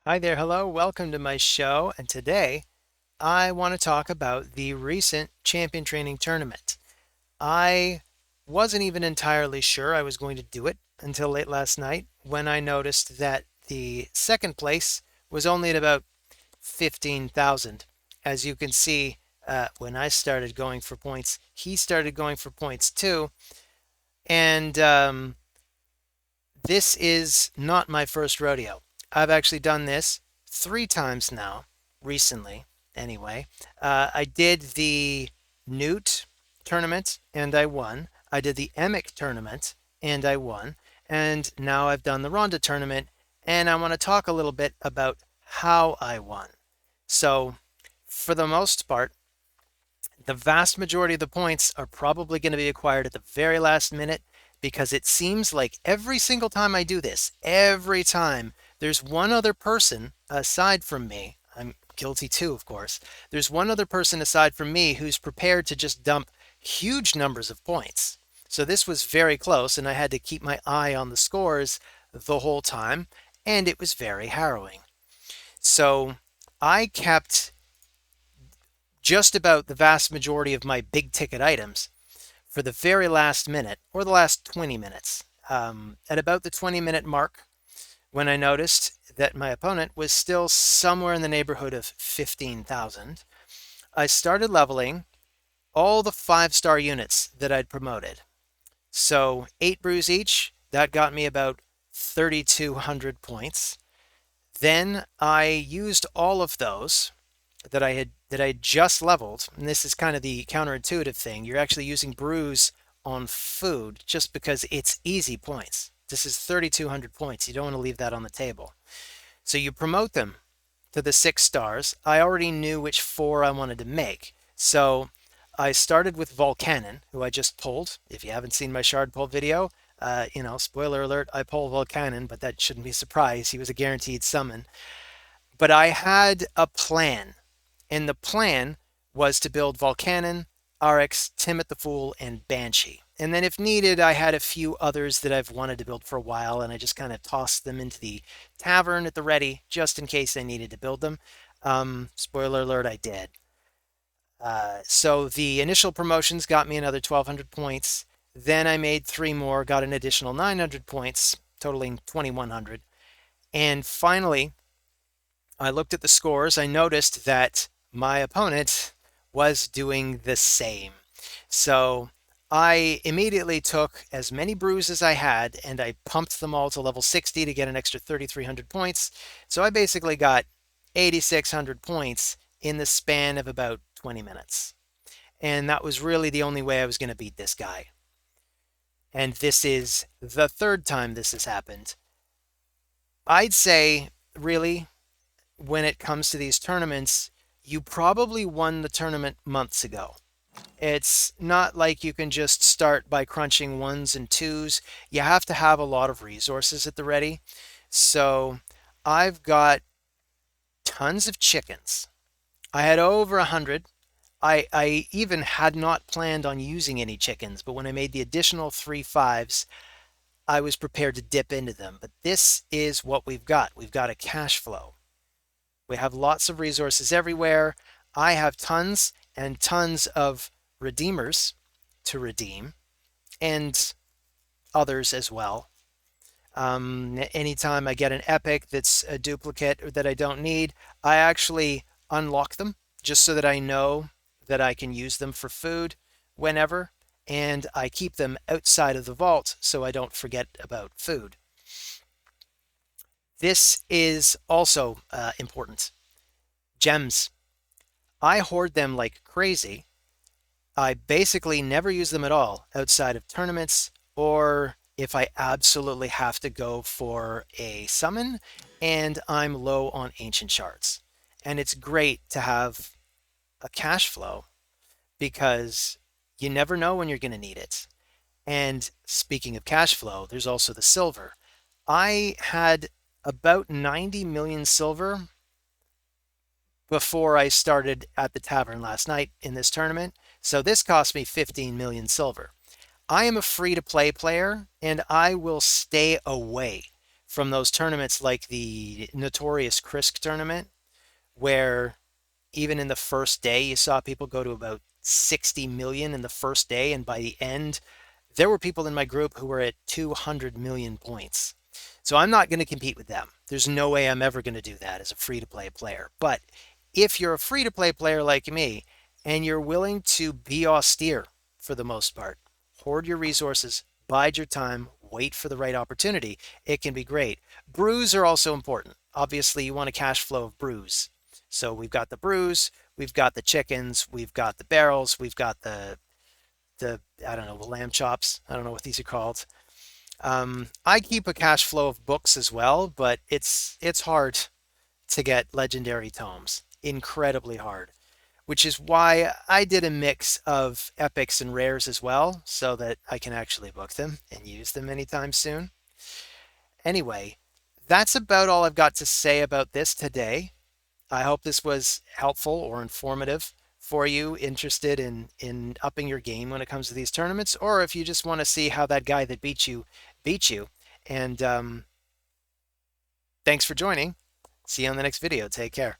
Hi there, hello, welcome to my show. And today I want to talk about the recent champion training tournament. I wasn't even entirely sure I was going to do it until late last night when I noticed that the second place was only at about 15,000. As you can see, when I started going for points, he started going for points too. And This is not my first rodeo. I've actually done this 3 times now, recently, anyway. I did the Newt tournament and I won. I did the Emic tournament and I won. And now I've done the Ronda tournament and I want to talk a little bit about how I won. So, for the most part, the vast majority of the points are probably going to be acquired at the very last minute because it seems like every single time I do this, every time there's one other person aside from me. I'm guilty too, of course. There's one other person aside from me who's prepared to just dump huge numbers of points. So this was very close, and I had to keep my eye on the scores the whole time, and it was very harrowing. So I kept just about the vast majority of my big ticket items for the very last minute or the last 20 minutes. At about the 20-minute mark, when I noticed that my opponent was still somewhere in the neighborhood of 15,000, I started leveling all the 5-star units that I'd promoted. So 8 brews each, that got me about 3,200 points. Then I used all of those that I just leveled, and this is kind of the counterintuitive thing. You're actually using brews on food just because it's easy points. This is 3,200 points. You don't want to leave that on the table. So you promote them to the 6 stars. I already knew which 4 I wanted to make. So I started with Volcanon, who I just pulled. If you haven't seen my shard pull video, spoiler alert, I pulled Volcanon, but that shouldn't be a surprise. He was a guaranteed summon. But I had a plan. And the plan was to build Volcanon, RX, Timid the Fool, and Banshee. And then if needed, I had a few others that I've wanted to build for a while, and I just kind of tossed them into the tavern at the ready, just in case I needed to build them. Spoiler alert, I did. So the initial promotions got me another 1,200 points. Then I made 3 more, got an additional 900 points, totaling 2,100. And finally, I looked at the scores. I noticed that my opponent was doing the same. So I immediately took as many brews as I had and I pumped them all to level 60 to get an extra 3,300 points. So I basically got 8,600 points in the span of about 20 minutes. And that was really the only way I was going to beat this guy. And this is the 3rd time this has happened. I'd say, really, when it comes to these tournaments, you probably won the tournament months ago. It's not like you can just start by crunching 1s and 2s. You have to have a lot of resources at the ready. So I've got tons of chickens. I had over 100. I even had not planned on using any chickens, but when I made the additional 3 5s, I was prepared to dip into them. But this is what we've got. We've got a cash flow. We have lots of resources everywhere. I have tons and tons of redeemers to redeem and others as well. Anytime I get an epic that's a duplicate or that I don't need, I actually unlock them just so that I know that I can use them for food whenever, and I keep them outside of the vault so I don't forget about food. This is also important. Gems. I hoard them like crazy. I basically never use them at all outside of tournaments or if I absolutely have to go for a summon and I'm low on ancient shards. And it's great to have a cash flow because you never know when you're going to need it. And speaking of cash flow, there's also the silver. I had about 90 million silver before I started at the tavern last night in this tournament. So this cost me 15 million silver. I am a free-to-play player, and I will stay away from those tournaments like the notorious Krisk tournament, where even in the first day, you saw people go to about 60 million in the first day. And by the end, there were people in my group who were at 200 million points. So I'm not going to compete with them. There's no way I'm ever going to do that as a free to play player. But if you're a free to play player like me and you're willing to be austere for the most part, hoard your resources, bide your time, wait for the right opportunity, it can be great. Brews are also important. Obviously, you want a cash flow of brews. So we've got the brews, we've got the chickens, we've got the barrels, we've got the I don't know, the lamb chops. I don't know what these are called. I keep a cash flow of books as well, but it's hard to get legendary tomes. Incredibly hard, which is why I did a mix of epics and rares as well, so that I can actually book them and use them anytime soon. Anyway, that's about all I've got to say about this today. I hope this was helpful or informative for you interested in upping your game when it comes to these tournaments, or if you just want to see how that guy that beat you. And thanks for joining. See you on the next video. Take care.